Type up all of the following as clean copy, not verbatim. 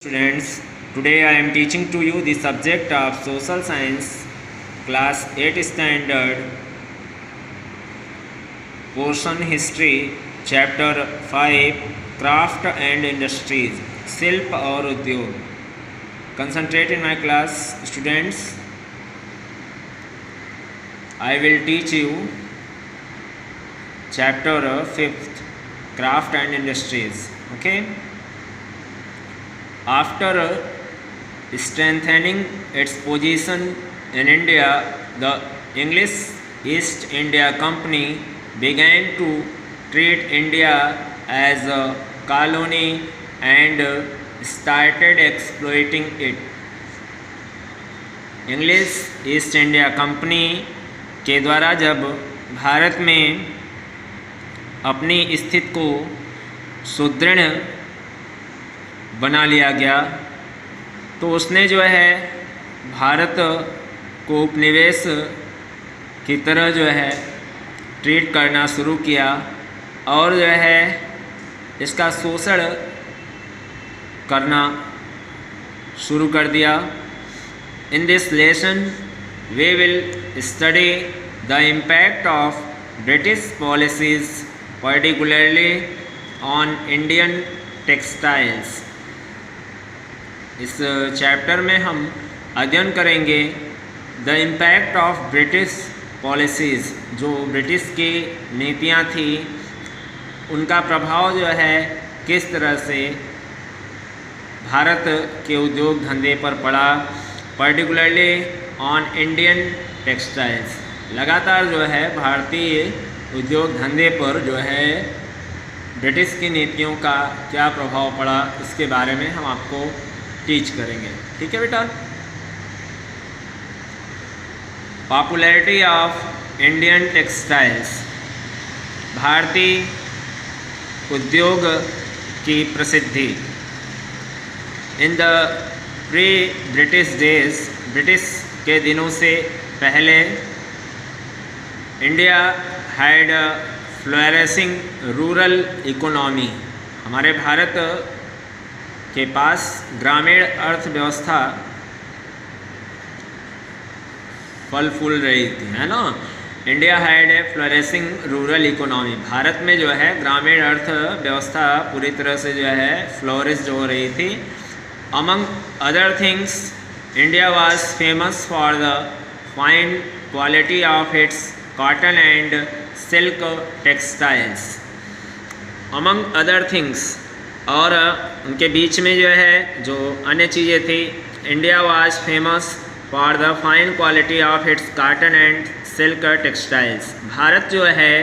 Students, today I am teaching to you the subject of Social Science, Class 8 Standard, Portion History, Chapter 5, Craft and Industries, शिल्प और उद्योग. Concentrate in my class, students. I will teach you Chapter 5, Craft and Industries. Okay. After strengthening its position in India, the English East India Company began to treat India as a colony and started exploiting it. English east India company के द्वारा जब भारत में अपनी स्थिति को सुदृढ़ बना लिया गया तो उसने जो है भारत को उपनिवेश की तरह जो है ट्रीट करना शुरू किया और जो है इसका शोषण करना शुरू कर दिया. In this lesson we will study the impact of British policies particularly on Indian textiles. इस चैप्टर में हम अध्ययन करेंगे the impact of British policies, जो ब्रिटिश की नीतियाँ थी उनका प्रभाव जो है किस तरह से भारत के उद्योग धंधे पर पड़ा, पर्टिकुलरली ऑन इंडियन टेक्सटाइल्स. लगातार जो है भारतीय उद्योग धंधे पर जो है ब्रिटिश की नीतियों का क्या प्रभाव पड़ा इसके बारे में हम आपको टीच करेंगे. ठीक है बेटा. पॉपुलैरिटी ऑफ इंडियन टेक्सटाइल्स, भारतीय उद्योग की प्रसिद्धि. In the pre British days, British के दिनों से पहले India had flourishing rural economy. हमारे भारत के पास ग्रामीण अर्थव्यवस्था फल फूल रही थी, है ना. India had a flourishing rural economy. Bharat में जो है ग्रामीण अर्थव्यवस्था पूरी तरह से जो है फ्लोरिश हो रही थी. Among other things India was famous for the fine quality of its cotton and silk textiles. Among other things, और उनके बीच में जो है जो अन्य चीज़ें थी, India was famous for the fine quality of its cotton and silk textiles. Bharat जो है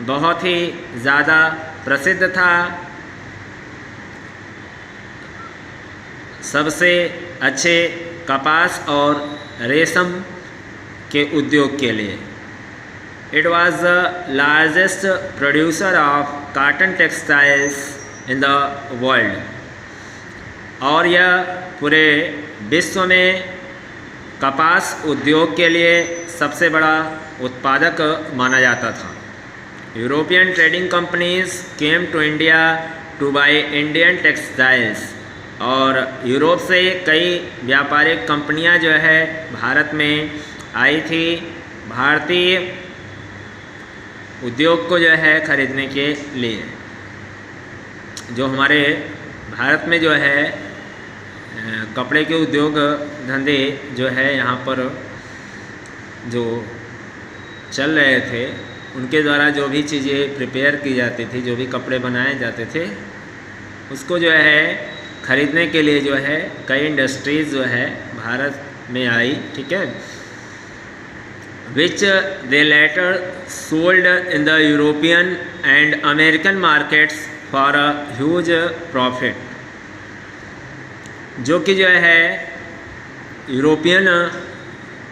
बहुत ही ज़्यादा प्रसिद्ध था सबसे अच्छे कपास और रेशम के उद्योग के लिए. It was the largest producer of cotton textiles in the world. और यह पूरे विश्व में कपास उद्योग के लिए सबसे बड़ा उत्पादक माना जाता था. European trading companies came to India to buy Indian textiles. और यूरोप से कई व्यापारिक कंपनियां जो है भारत में आई थी भारतीय उद्योग को जो है खरीदने के लिए. जो हमारे भारत में जो है कपड़े के उद्योग धंधे जो है यहाँ पर जो चल रहे थे उनके द्वारा जो भी चीज़ें प्रिपेयर की जाती थी, जो भी कपड़े बनाए जाते थे, उसको जो है ख़रीदने के लिए जो है कई इंडस्ट्रीज़ जो है भारत में आई. ठीक है. Which they later sold in the European and American markets for a huge profit. जो कि जो है यूरोपियन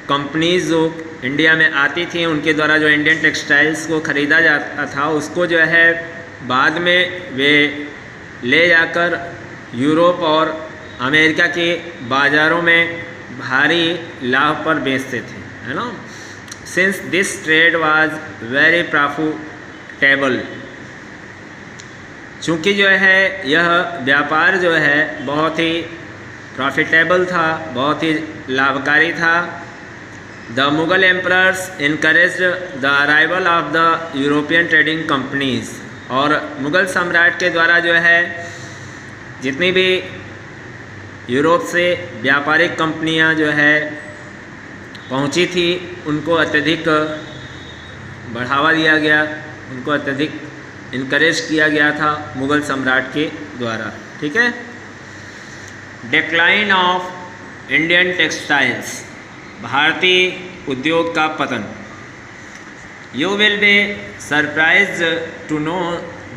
कंपनीज जो इंडिया में आती थी उनके द्वारा जो इंडियन टेक्सटाइल्स को ख़रीदा जाता था उसको जो है बाद में वे ले जाकर यूरोप और अमेरिका के बाज़ारों में भारी लाभ पर बेचते थे, है ना. Since this trade was very profitable, चूँकि जो है यह व्यापार जो है बहुत ही प्रॉफिटेबल था, बहुत ही लाभकारी था। The Mughal emperors encouraged the arrival of the European trading companies, और मुगल सम्राट के द्वारा जो है जितनी भी यूरोप से व्यापारिक कंपनियां जो है पहुंची थी उनको अत्यधिक बढ़ावा दिया गया, उनको अत्यधिक इनकरेज किया गया था मुगल सम्राट के द्वारा। ठीक है। डिक्लाइन ऑफ इंडियन टेक्सटाइल्स, भारतीय उद्योग का पतन। You will be surprised to know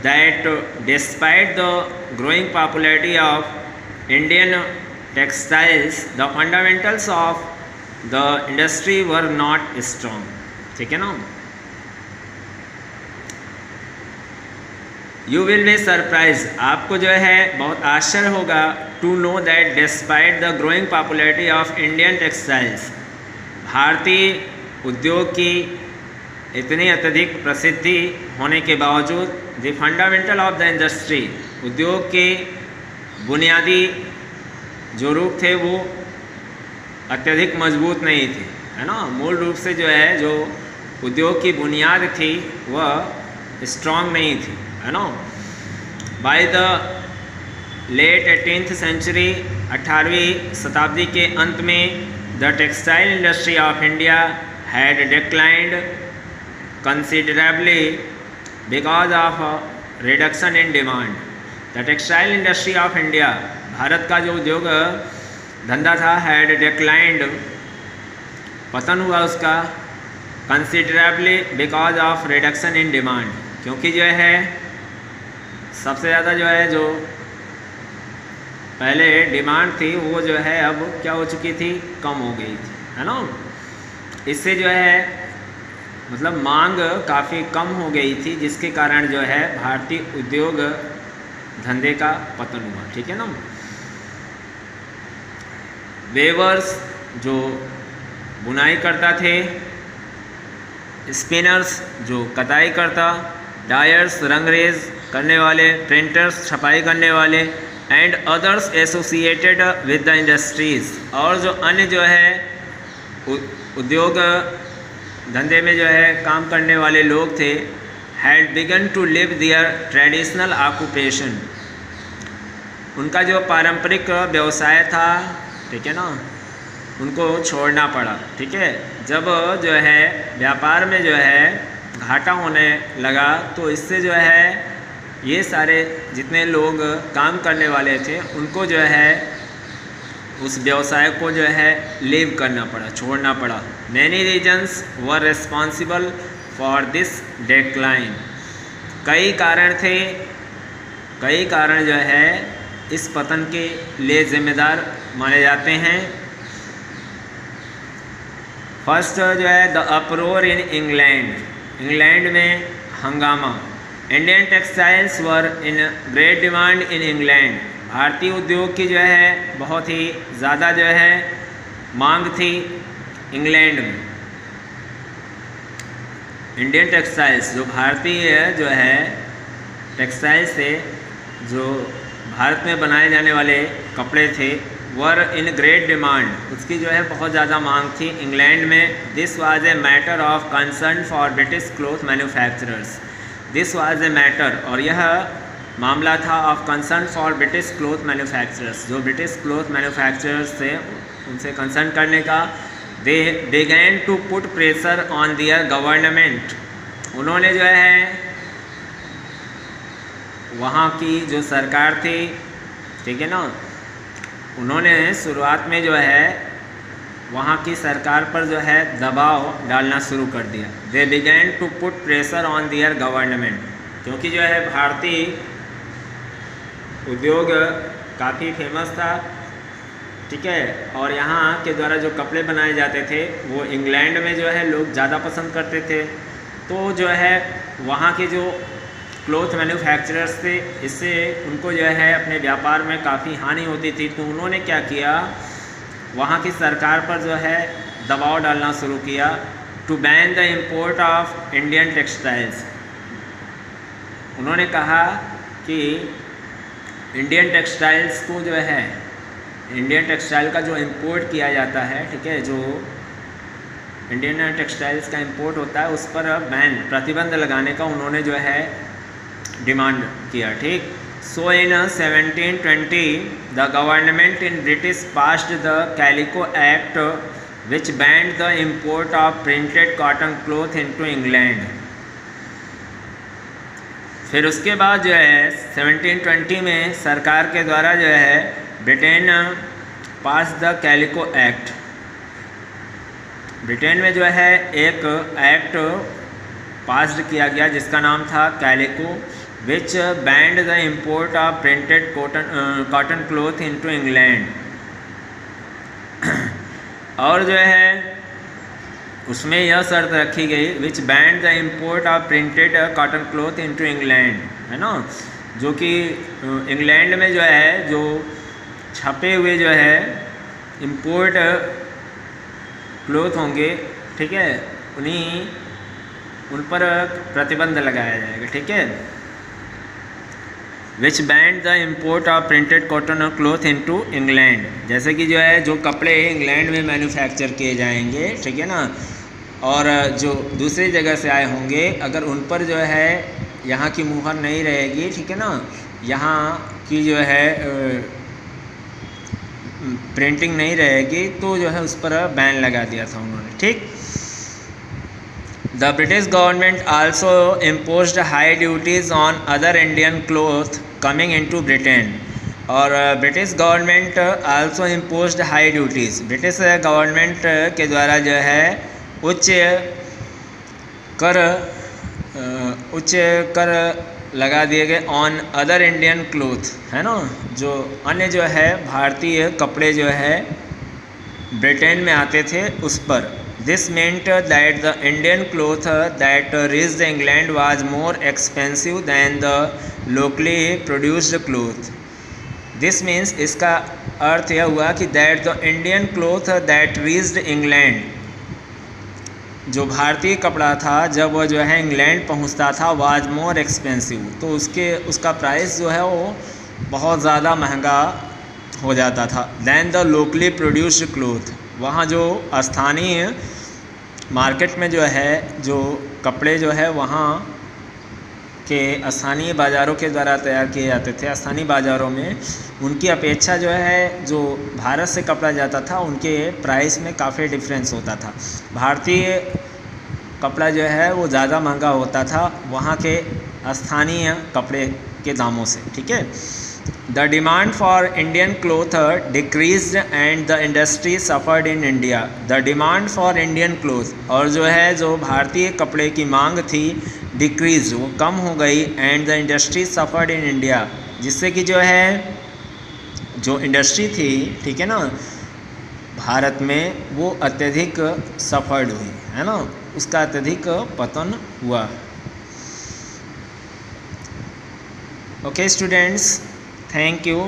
that despite the growing popularity of Indian textiles the fundamentals of the industry were not strong. ठीक है ना। यू विल बी सरप्राइज, आपको जो है बहुत आश्चर्य होगा, to know that despite the growing popularity of Indian textiles, भारतीय उद्योग की इतनी अत्यधिक प्रसिद्धि होने के बावजूद, the fundamental of the industry, उद्योग के बुनियादी जो रूप थे वो अत्यधिक मजबूत नहीं थे, है ना। मूल रूप से जो है जो उद्योग की बुनियाद थी वह स्ट्रॉन्ग नहीं थी, है ना। By the late 18th century, 18वीं शताब्दी के अंत में, the textile industry of India had declined considerably because of reduction in demand. The textile industry of India, Bharat का जो उद्योग धंधा था, हैड डिक्लाइंड, पतन हुआ उसका, considerably because of reduction in demand, क्योंकि जो है सबसे ज़्यादा जो है जो पहले डिमांड थी वो जो है अब क्या हो चुकी थी, कम हो गई थी, है ना। इससे जो है मतलब मांग काफ़ी कम हो गई थी, जिसके कारण जो है भारतीय उद्योग धंधे का पतन हुआ। ठीक है ना। वेवर्स जो बुनाई करता थे, स्पिनर्स जो कताई करता, डायर्स रंगरेज करने वाले, प्रिंटर्स छपाई करने वाले, and others associated with the industries, और जो अन्य जो है उद्योग धंधे में जो है काम करने वाले लोग थे, had begun to leave their traditional occupation, उनका जो पारंपरिक व्यवसाय था, ठीक है ना, उनको छोड़ना पड़ा। ठीक है। जब जो है व्यापार में जो है घाटा होने लगा तो इससे जो है ये सारे जितने लोग काम करने वाले थे उनको जो है उस व्यवसाय को जो है लीव करना पड़ा, छोड़ना पड़ा। Many reasons were responsible for this decline, कई कारण थे, कई कारण जो है इस पतन के लिए जिम्मेदार माने जाते हैं। फर्स्ट जो है द अपरोर इन इंग्लैंड, इंग्लैंड में हंगामा। Indian textiles were in great demand in England, भारतीय उद्योग की जो है बहुत ही ज़्यादा जो है मांग थी इंग्लैंड में। इंडियन टेक्सटाइल्स जो भारतीय जो है टेक्सटाइल्स थे, जो भारत में बनाए जाने वाले कपड़े थे, वर इन ग्रेट डिमांड, उसकी जो है बहुत ज़्यादा मांग थी इंग्लैंड में। This was a matter of concern for British cloth manufacturers, this was a matter, और यह मामला था of concern for British cloth manufacturers, जो ब्रिटिश क्लॉथ मैन्युफैक्चरर्स थे उनसे कंसर्न करने का। They began to put pressure on their government, उन्होंने जो है वहाँ की जो सरकार थी, ठीक है ना, उन्होंने शुरुआत में जो है वहाँ की सरकार पर जो है दबाव डालना शुरू कर दिया। They began to put pressure on their government, क्योंकि जो है भारतीय उद्योग काफ़ी फेमस था, ठीक है, और यहाँ के द्वारा जो कपड़े बनाए जाते थे वो इंग्लैंड में जो है लोग ज़्यादा पसंद करते थे। तो जो है वहाँ के जो क्लॉथ मैन्युफैक्चरर्स थे, इससे उनको जो है अपने व्यापार में काफ़ी हानि होती थी। तो उन्होंने क्या किया, वहाँ की सरकार पर जो है दबाव डालना शुरू किया, to ban the import of Indian textiles. उन्होंने कहा कि इंडियन टेक्सटाइल्स को जो है, इंडियन टेक्सटाइल का जो इंपोर्ट किया जाता है, ठीक है, जो इंडियन टेक्सटाइल्स का इंपोर्ट होता है उस पर बैन, प्रतिबंध लगाने का उन्होंने जो है डिमांड किया, ठीक। सो इन 1720 the government in British passed the calico act which banned the import of printed cotton cloth into England. फिर उसके बाद जो है 1720 में सरकार के द्वारा जो है Britain pass the calico act, Britain में जो है एक एक्ट पास किया गया जिसका नाम था calico, which banned the import of printed cotton cloth into England. और जो है उसमें यह शर्त रखी गई, which banned the import of printed cotton cloth into England, है ना, जो कि इंग्लैंड में जो है जो छपे हुए जो है इम्पोर्ट क्लॉथ होंगे, ठीक है, उन पर प्रतिबंध लगाया जाएगा, ठीक है। Which banned the import of printed cotton cloth into England, जैसे कि जो है जो कपड़े इंग्लैंड में मैन्युफैक्चर किए जाएंगे, ठीक है ना, और जो दूसरी जगह से आए होंगे अगर उन पर जो है यहाँ की मुहर नहीं रहेगी, ठीक है ना, यहाँ की जो है प्रिंटिंग नहीं रहेगी, तो जो है उस पर बैन लगा दिया था उन्होंने, ठीक। The British government also imposed high duties on other Indian cloth coming into Britain, और British government also imposed high duties, British government के द्वारा जो है उच्च कर लगा दिए गए ऑन अदर इंडियन क्लॉथ, है ना, जो अन्य जो है भारतीय कपड़े जो है ब्रिटेन में आते थे उस पर। This meant that the Indian cloth that reached England was more expensive than the locally produced cloth. This means, इसका अर्थ यह हुआ कि that the Indian cloth that reached England, जो भारतीय कपड़ा था जब वह जो है इंग्लैंड पहुंचता था, वाज मोर एक्सपेंसिव, तो उसका प्राइस जो है वो बहुत ज़्यादा महंगा हो जाता था, than the locally produced cloth, वहाँ जो स्थानीय मार्केट में जो है जो कपड़े जो है वहाँ के स्थानीय बाज़ारों के द्वारा तैयार किए जाते थे, स्थानीय बाज़ारों में उनकी अपेक्षा जो है जो भारत से कपड़ा जाता था उनके प्राइस में काफ़ी डिफरेंस होता था। भारतीय कपड़ा जो है वो ज़्यादा महंगा होता था वहाँ के स्थानीय कपड़े के दामों से, ठीक है। The demand for Indian cloth decreased and the industry suffered in India. The demand for Indian cloth, और जो है जो भारतीय कपड़े की मांग थी डिक्रीज, वो कम हो गई, and the industry suffered in India, जिससे कि जो है जो इंडस्ट्री थी, ठीक है ना, भारत में वो अत्यधिक सफर्ड हुई, है ना, उसका अत्यधिक पतन हुआ। Okay students, thank you.